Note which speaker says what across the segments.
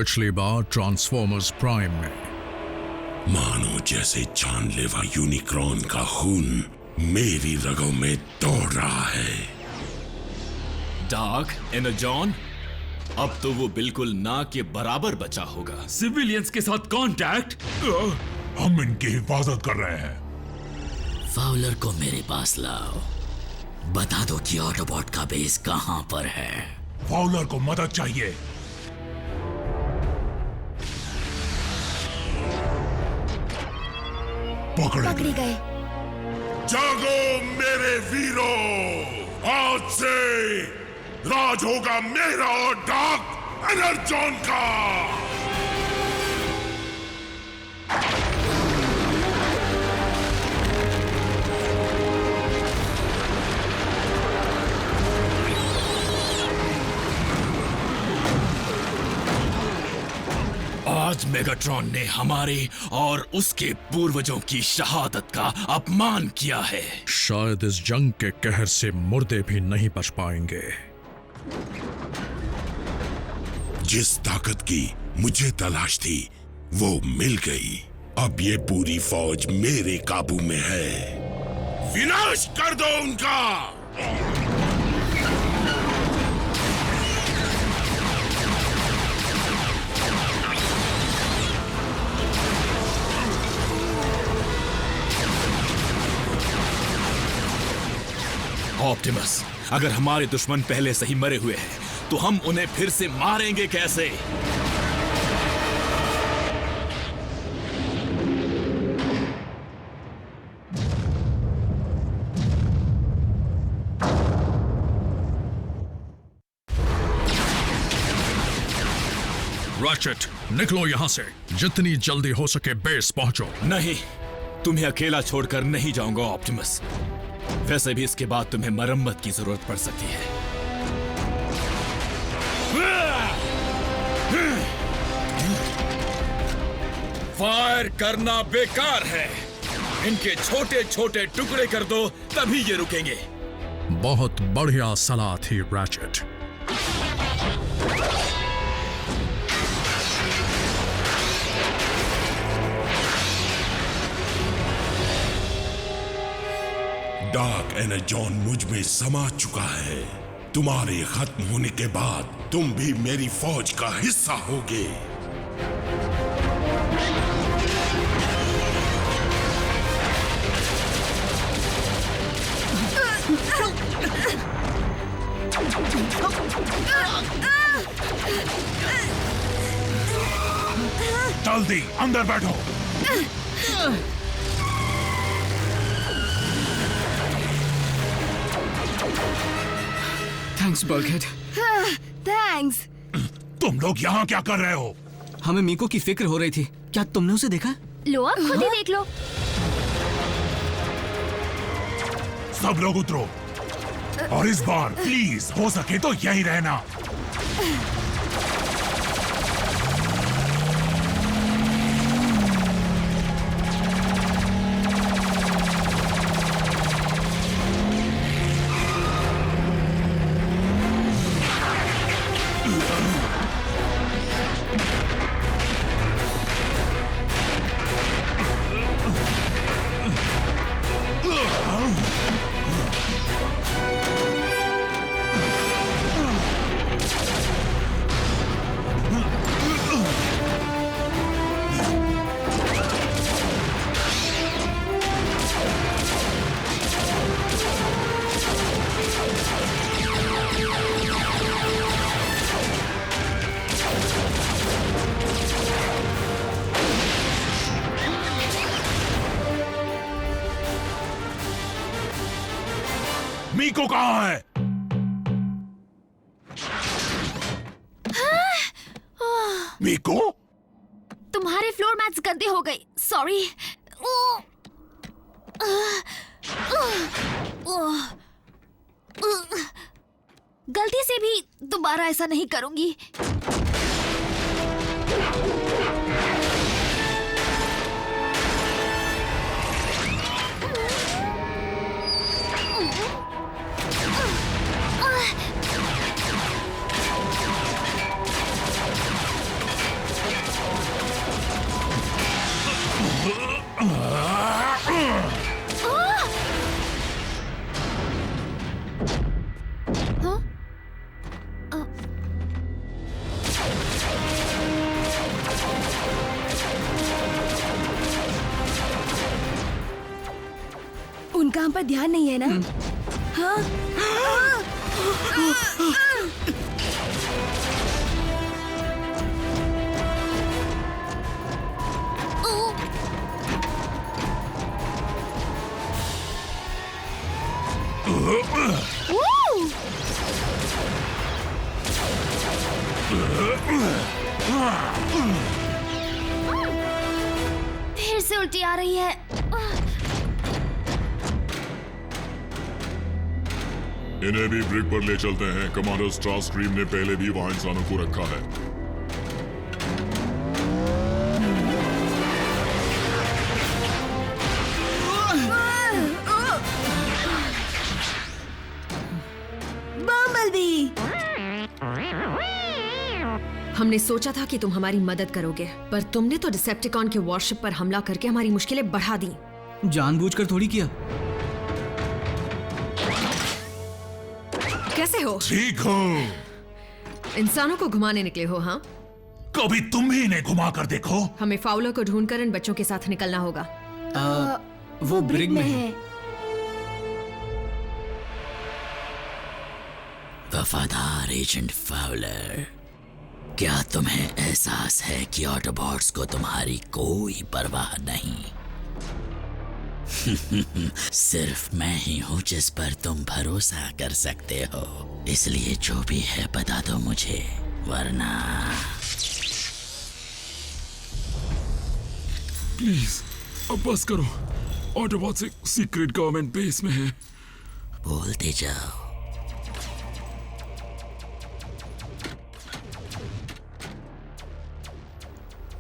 Speaker 1: पिछली बार transformers prime में।
Speaker 2: मानो जैसे जानलेवा यूनिक्रॉन का खून मेरी रगों में दौड़ रहा है।
Speaker 3: डार्क एनर्जॉन, अब तो वो बिल्कुल ना के बराबर बचा होगा। सिविलियंस के साथ कांटेक्ट।
Speaker 4: हम इनकी हिफाजत कर रहे हैं।
Speaker 5: फाउलर को मेरे पास लाओ। बता दो कि ऑटोबॉट का बेस कहां पर है।
Speaker 4: फाउलर को मदद चाहिए।
Speaker 6: पकड़े गए।
Speaker 2: जागो मेरे वीरों, आज से राज होगा मेरा और डार्क एनर्जॉन का।
Speaker 3: आज मेगाट्रॉन ने हमारे और उसके पूर्वजों की शहादत का अपमान किया है।
Speaker 1: शायद इस जंग के कहर से मुर्दे भी नहीं बच पाएंगे।
Speaker 2: जिस ताकत की मुझे तलाश थी वो मिल गई। अब ये पूरी फौज मेरे काबू में है। विनाश कर दो उनका।
Speaker 3: ऑप्टिमस, अगर हमारे दुश्मन पहले से ही मरे हुए हैं तो हम उन्हें फिर से मारेंगे कैसे?
Speaker 1: रैचेट, निकलो यहां से। जितनी जल्दी हो सके बेस पहुंचो।
Speaker 3: नहीं, तुम्हें अकेला छोड़कर नहीं जाऊंगा ऑप्टिमस। वैसे भी इसके बाद तुम्हें मरम्मत की जरूरत पड़ सकती है। फायर करना बेकार है। इनके छोटे छोटे टुकड़े कर दो, तभी ये रुकेंगे।
Speaker 1: बहुत बढ़िया सलाह थी रैचेट।
Speaker 2: डार्क एनर्जॉन मुझ में समा चुका है। तुम्हारे खत्म होने के बाद तुम भी मेरी फौज का हिस्सा होगे।
Speaker 4: जल्दी अंदर बैठो।
Speaker 7: Thanks bulkhead.
Speaker 6: थैंक्स।
Speaker 4: तुम लोग यहाँ क्या कर रहे हो?
Speaker 7: हमें मीको की फिक्र हो रही थी। क्या तुमने उसे देखा?
Speaker 6: लो, आप खुद ही देख लो।
Speaker 4: सब लोग उतरो और इस बार प्लीज हो सके तो यहीं रहना। मीको कहाँ है? मीको?
Speaker 6: तुम्हारे फ्लोर मैट्स गंदे हो गए। सॉरी। गलती से भी दोबारा ऐसा नहीं करूंगी। काम पर ध्यान नहीं है ना? हाँ? फिर से उल्टी आ रही है।
Speaker 4: इन्हें भी ब्रिग पर ले चलते हैं। कमांडर स्टारस्क्रीम ने पहले भी वहां इंसानों को रखा है।
Speaker 8: हमने सोचा था कि तुम हमारी मदद करोगे, पर तुमने तो डिसेप्टिकॉन के वॉरशिप पर हमला करके हमारी मुश्किलें बढ़ा दी।
Speaker 7: जानबूझकर थोड़ी किया।
Speaker 8: कैसे हो?
Speaker 4: ठीक हो।
Speaker 8: इंसानों को घुमाने निकले हो? हाँ,
Speaker 4: कभी तुम ही इन्हें घुमा कर देखो।
Speaker 8: हमें फाउलर को ढूंढकर इन बच्चों के साथ निकलना होगा।
Speaker 7: वो ब्रिग में है।
Speaker 5: वफादार एजेंट फाउलर, क्या तुम्हें एहसास है कि ऑटोबॉट्स को तुम्हारी कोई परवाह नहीं? सिर्फ मैं ही हूं जिस पर तुम भरोसा कर सकते हो, इसलिए जो भी है बता दो मुझे, वरना
Speaker 3: प्लीज अब बस करो। ऑटोबॉट्स एक सीक्रेट गवर्नमेंट बेस में है।
Speaker 5: बोलते जाओ।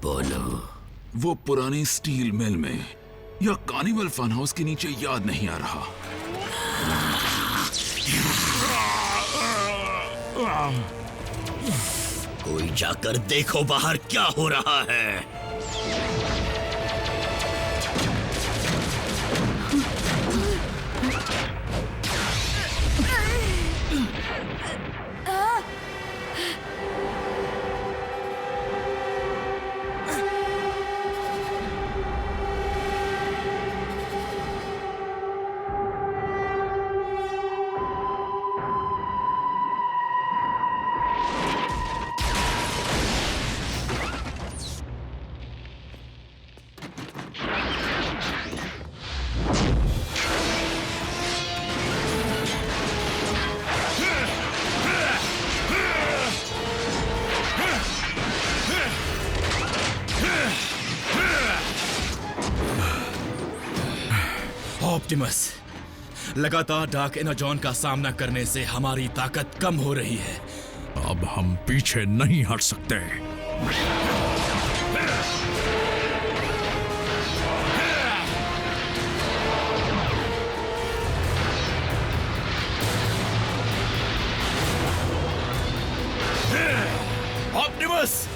Speaker 5: बोलो।
Speaker 3: वो पुरानी स्टील मिल में या कार्निवल फन हाउस के नीचे, याद नहीं आ रहा।
Speaker 5: कोई जाकर देखो बाहर क्या हो रहा है।
Speaker 3: ऑप्टिमस, लगातार डार्क एनर्जॉन का सामना करने से हमारी ताकत कम हो रही है।
Speaker 1: अब हम पीछे नहीं हट सकते।
Speaker 3: ऑप्टिमस!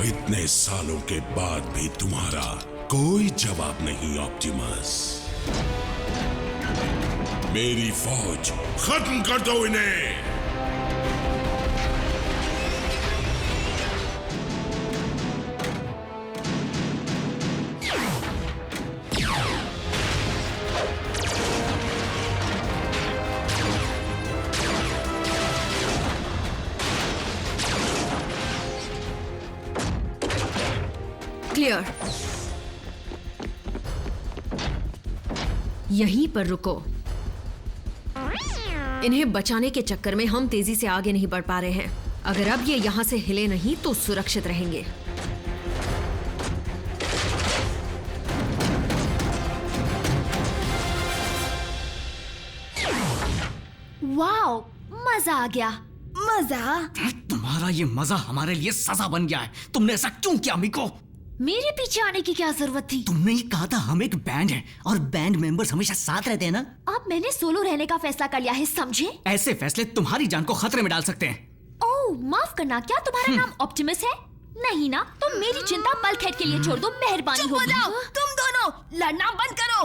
Speaker 2: इतने सालों के बाद भी तुम्हारा कोई जवाब नहीं ऑप्टिमस। मेरी फौज खत्म कर दो इन्हें।
Speaker 8: क्लियर। यहीं पर रुको। इन्हें बचाने के चक्कर में हम तेजी से आगे नहीं बढ़ पा रहे हैं। अगर अब ये यहां से हिले नहीं तो सुरक्षित रहेंगे।
Speaker 6: वाओ, मजा आ गया। मजा।
Speaker 7: तुम्हारा ये मजा हमारे लिए सजा बन गया है। तुमने ऐसा क्यों किया मिको?
Speaker 6: मेरे पीछे आने की क्या जरूरत थी?
Speaker 9: तुमने ही कहा था हम एक बैंड हैं और बैंड मेंबर्स हमेशा साथ रहते हैं ना।
Speaker 6: अब मैंने सोलो रहने का फैसला कर लिया है, समझे?
Speaker 9: ऐसे फैसले तुम्हारी जान को खतरे में डाल सकते हैं।
Speaker 6: ओह, माफ करना, क्या तुम्हारा नाम ऑप्टिमस है? नहीं ना, तो मेरी चिंता बल्कहेड के लिए छोड़ दो, मेहरबानी होगी।
Speaker 10: तुम दोनों लड़ना बंद करो।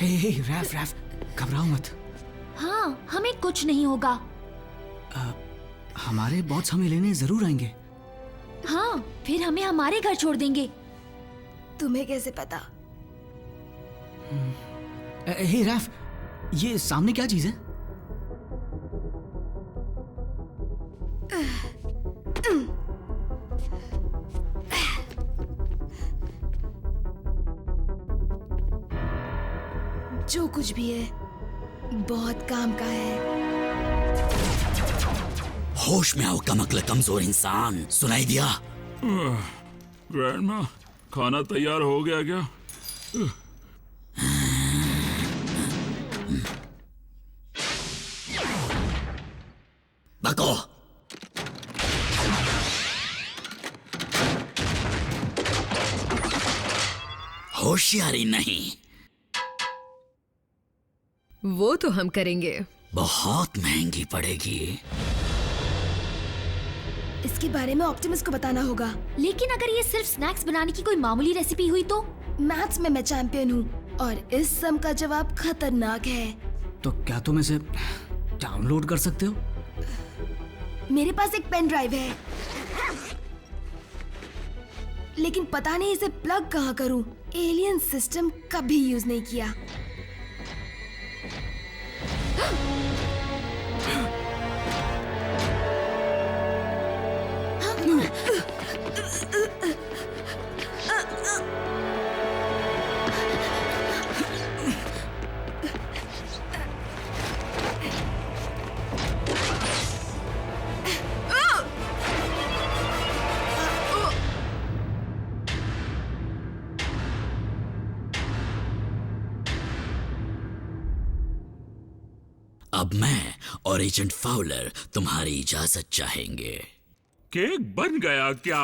Speaker 9: हे रैफ, घबराओ मत।
Speaker 6: हाँ, हमें कुछ नहीं होगा।
Speaker 9: हमारे बॉस हमें लेने जरूर आएंगे।
Speaker 6: हाँ, फिर हमें हमारे घर छोड़ देंगे।
Speaker 10: तुम्हें कैसे पता?
Speaker 9: हे रैफ, ये सामने क्या चीज है?
Speaker 10: जो कुछ भी है बहुत काम का है।
Speaker 5: होश में आओ कमकल कमजोर इंसान, सुनाई दिया?
Speaker 4: ग्रैंडमा, खाना तैयार हो गया क्या?
Speaker 5: बको। होशियारी नहीं,
Speaker 8: वो तो हम करेंगे।
Speaker 5: बहुत महंगी पड़ेगी।
Speaker 10: इसके बारे में ऑप्टिमस को बताना होगा।
Speaker 6: लेकिन अगर ये सिर्फ स्नैक्स बनाने की कोई मामूली रेसिपी हुई तो?
Speaker 10: मैथ्स में मैं चैंपियन हूँ और इस सम का जवाब खतरनाक है।
Speaker 9: तो क्या तुम इसे डाउनलोड कर सकते हो?
Speaker 10: मेरे पास एक पेन ड्राइव है, लेकिन पता नहीं इसे प्लग कहाँ करूँ। एलियन सिस्टम कभी यूज नहीं किया।
Speaker 5: अब मैं और एजेंट फाउलर तुम्हारी इजाजत चाहेंगे।
Speaker 4: केक बन गया क्या?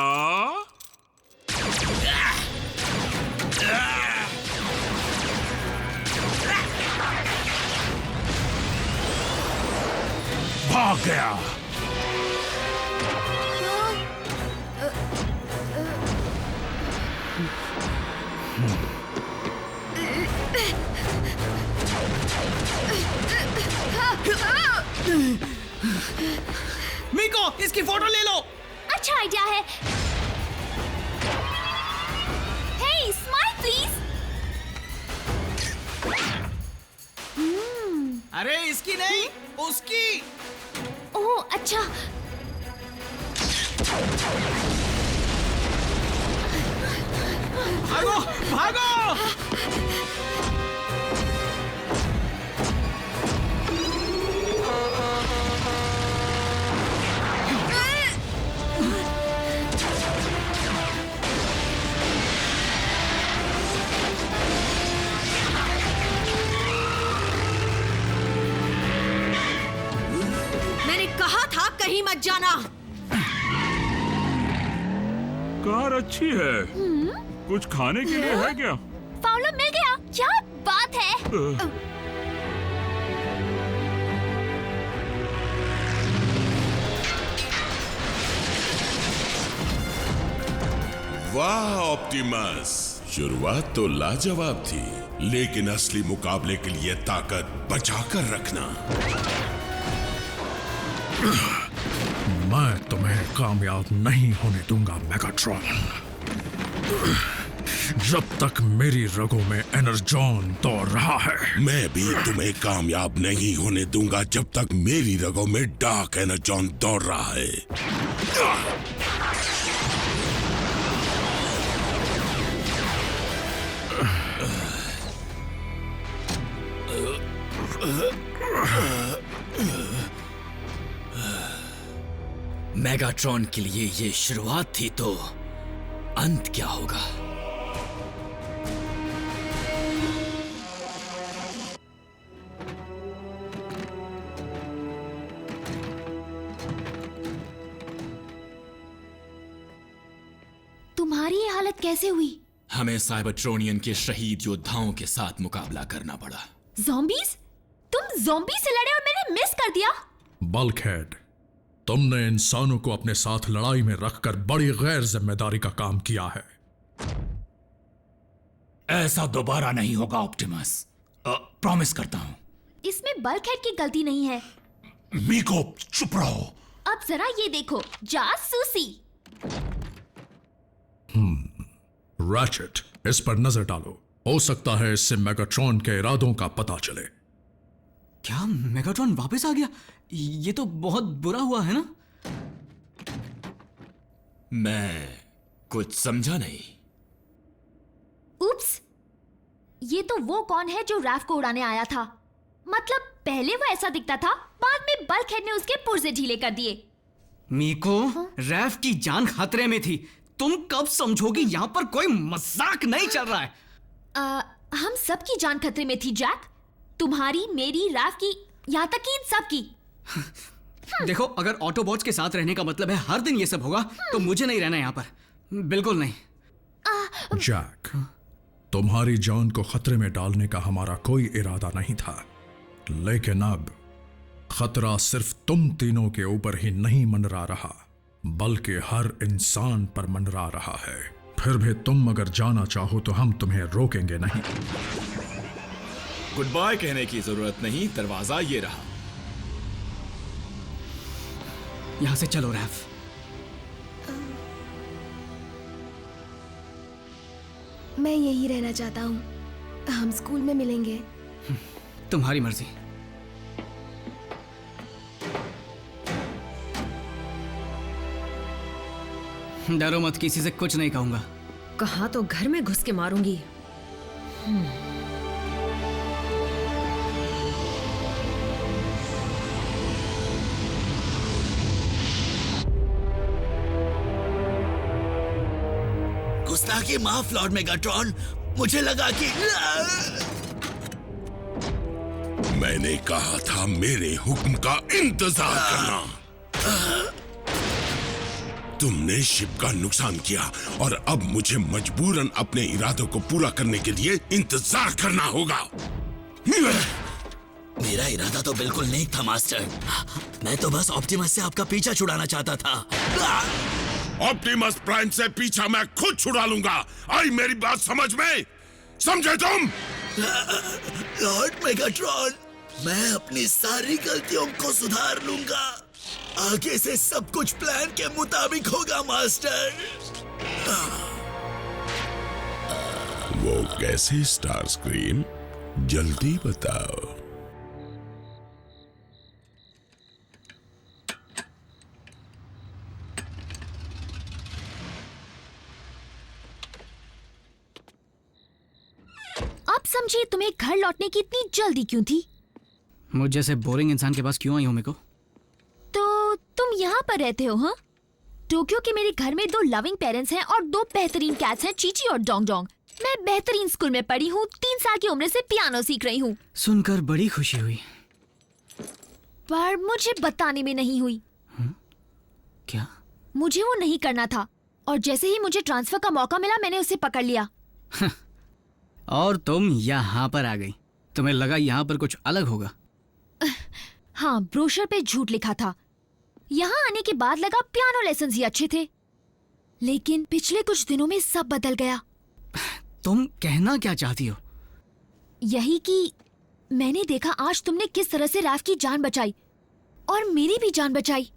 Speaker 4: भाग गया।
Speaker 9: मीको, इसकी फोटो ले लो।
Speaker 6: अच्छा आइडिया है। हे, स्माइल प्लीज।
Speaker 9: अरे इसकी नहीं, उसकी।
Speaker 6: ओह अच्छा।
Speaker 9: भागो भागो।
Speaker 8: मैंने कहा था कहीं मत जाना।
Speaker 4: कार अच्छी है। कुछ खाने के लिए है क्या?
Speaker 6: फाउलर मिल गया, क्या बात है।
Speaker 2: वाह ऑप्टिमस, शुरुआत तो लाजवाब थी, लेकिन असली मुकाबले के लिए ताकत बचाकर रखना।
Speaker 1: मैं तुम्हें कामयाब नहीं होने दूंगा मेगाट्रॉन। जब तक मेरी रगों में एनर्जॉन दौड़ रहा है।
Speaker 2: मैं भी तुम्हें कामयाब नहीं होने दूंगा जब तक मेरी रगों में डार्क एनर्जॉन दौड़ रहा है।
Speaker 3: मेगाट्रॉन के लिए ये शुरुआत थी तो अंत क्या होगा?
Speaker 6: तुम्हारी ये हालत कैसे हुई?
Speaker 3: हमें साइबरट्रोनियन के शहीद योद्धाओं के साथ मुकाबला करना पड़ा।
Speaker 6: ज़ॉम्बीज़? तुम ज़ॉम्बी से लड़े और मैंने मिस कर दिया?
Speaker 1: बल्कहेड, तुमने इंसानों को अपने साथ लड़ाई में रखकर बड़ी गैर जिम्मेदारी का काम किया है।
Speaker 4: ऐसा दोबारा नहीं होगा ऑप्टिमस, प्रॉमिस करता हूं।
Speaker 6: इसमें बल्कहेड की गलती नहीं है।
Speaker 4: मीको चुप रहो।
Speaker 6: अब जरा ये देखो, जासूसी।
Speaker 1: रैचेट, इस पर नजर डालो। हो सकता है इससे मेगाट्रॉन के इरादों का पता चले।
Speaker 7: क्या मेगाट्रॉन वापस आ गया? ये तो बहुत बुरा हुआ है ना?
Speaker 3: मैं कुछ समझा नहीं।
Speaker 6: उप्स, ये तो वो कौन है जो रैफ को उड़ाने आया था? मतलब पहले वो ऐसा दिखता था, बाद में बल्कहेड ने उसके पुर्जे ढीले कर दिए।
Speaker 7: मीको, रैफ की जान खतरे में थी। तुम कब समझोगी यहाँ पर कोई मजाक नहीं चल रहा है?
Speaker 6: हम सबकी जान खतरे में थी जैक। तुम्हारी, मेरी, रैफ की, यहाँ तक कि इन सब की।
Speaker 7: देखो, अगर ऑटोबॉट्स के साथ रहने का मतलब है हर दिन ये सब होगा, तो मुझे नहीं रहना यहाँ पर। बिल्कुल नहीं।
Speaker 1: जैक, तुम्हारी जान को खतरे में डालने का हमारा कोई इरादा नहीं था, लेकिन अब खतरा सिर्फ तुम तीनों के ऊपर ही नहीं मंडरा रहा, बल्कि हर इंसान पर मंडरा रहा है। फिर भी तुम अगर जाना चाहो तो हम तुम्हें रोकेंगे नहीं।
Speaker 3: गुड बाय कहने की जरूरत नहीं, दरवाजा ये रहा।
Speaker 7: यहां से चलो रैफ।
Speaker 10: मैं यही रहना चाहता हूँ। हम स्कूल में मिलेंगे।
Speaker 7: तुम्हारी मर्जी। डरो मत, किसी से कुछ नहीं कहूंगा।
Speaker 8: कहा तो घर में घुस के मारूंगी।
Speaker 5: गुस्ताखी माफ लॉर्ड मेगाट्रॉन, मुझे लगा कि
Speaker 2: मैंने कहा था मेरे हुक्म का इंतजार करना। तुमने शिप का नुकसान किया और अब मुझे मजबूरन अपने इरादों को पूरा करने के लिए इंतजार करना होगा।
Speaker 5: मेरा इरादा तो बिल्कुल नहीं था मास्टर। मैं तो बस ऑप्टिमस से आपका पीछा छुड़ाना चाहता था।
Speaker 2: ऑप्टिमस प्राइम से पीछा मैं खुद छुड़ा लूंगा। आई मेरी बात समझ में? समझे तुम?
Speaker 5: लॉर्ड मेगाट्रॉन, मैं अपनी सारी गलतियों को सुधार लूंगा। आगे से सब कुछ प्लान के मुताबिक होगा मास्टर।
Speaker 2: वो कैसे स्टार स्क्रीन? जल्दी बताओ।
Speaker 6: अब समझिए तुम्हें घर लौटने की इतनी जल्दी क्यों थी?
Speaker 7: मुझ जैसे बोरिंग इंसान के पास क्यों आई हो मेको?
Speaker 6: तो तुम यहाँ पर रहते हो? हाँ, टोक्यो के मेरे घर में 2 लविंग पेरेंट्स हैं और 2 बेहतरीन कैट्स हैं, चीची और डोंग डोंग। मैं बेहतरीन स्कूल में पढ़ी हूँ, 3 साल की उम्र से पियानो सीख रही हूँ।
Speaker 7: सुनकर बड़ी खुशी हुई।
Speaker 6: पर मुझे बताने में नहीं हुई।
Speaker 7: क्या?
Speaker 6: मुझे वो नहीं करना था, और जैसे ही मुझे ट्रांसफर का मौका मिला मैंने उसे पकड़ लिया।
Speaker 7: और तुम यहाँ पर आ गई। तुम्हें लगा यहाँ पर कुछ अलग होगा?
Speaker 6: हाँ, ब्रोशर पे झूठ लिखा था। यहाँ आने के बाद लगा पियानो लेसन ही अच्छे थे, लेकिन पिछले कुछ दिनों में सब बदल गया।
Speaker 7: तुम कहना क्या चाहती हो?
Speaker 6: यही कि मैंने देखा आज तुमने किस तरह से रैफ की जान बचाई और मेरी भी जान बचाई।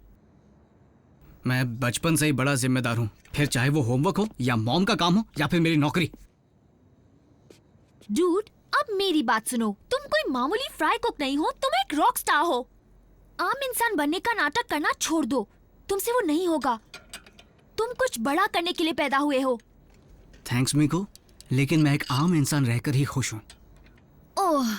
Speaker 7: मैं बचपन से ही बड़ा जिम्मेदार हूँ, फिर चाहे वो होमवर्क हो या मॉम का काम हो या फिर मेरी नौकरी।
Speaker 6: डूड, अब मेरी बात सुनो। तुम कोई मामूली फ्राई कुक नहीं हो, तुम एक रॉक स्टार हो। आम इंसान बनने का नाटक करना छोड़ दो, तुमसे वो नहीं होगा। तुम कुछ बड़ा करने के लिए पैदा हुए हो।
Speaker 7: थैंक्स मीको, लेकिन मैं एक आम इंसान रहकर ही खुश हूँ।
Speaker 6: ओह,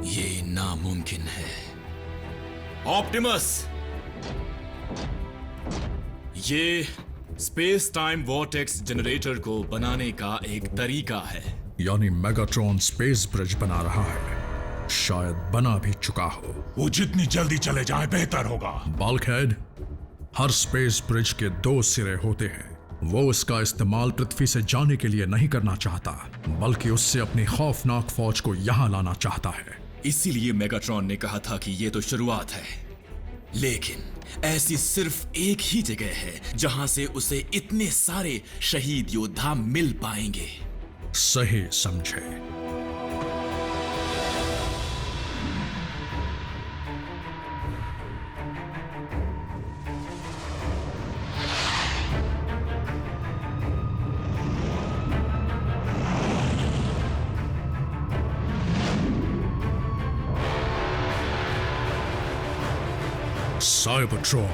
Speaker 3: ये नामुमकिन है। ऑप्टिमस, ये स्पेस टाइम वॉर्टेक्स जनरेटर को बनाने का एक तरीका है।
Speaker 1: यानी मेगाट्रॉन स्पेस ब्रिज बना रहा है, शायद बना भी चुका हो।
Speaker 4: वो जितनी जल्दी चले जाए बेहतर होगा।
Speaker 1: बल्कहेड, हर स्पेस ब्रिज के 2 सिरे होते हैं। वो इसका इस्तेमाल पृथ्वी से जाने के लिए नहीं करना चाहता, बल्कि उससे अपनी खौफनाक फौज को यहाँ लाना चाहता है।
Speaker 3: इसीलिए मेगाट्रॉन ने कहा था कि ये तो शुरुआत है, लेकिन ऐसी सिर्फ एक ही जगह है जहां से उसे इतने सारे शहीद योद्धा मिल पाएंगे।
Speaker 1: सही समझे। Cybertron,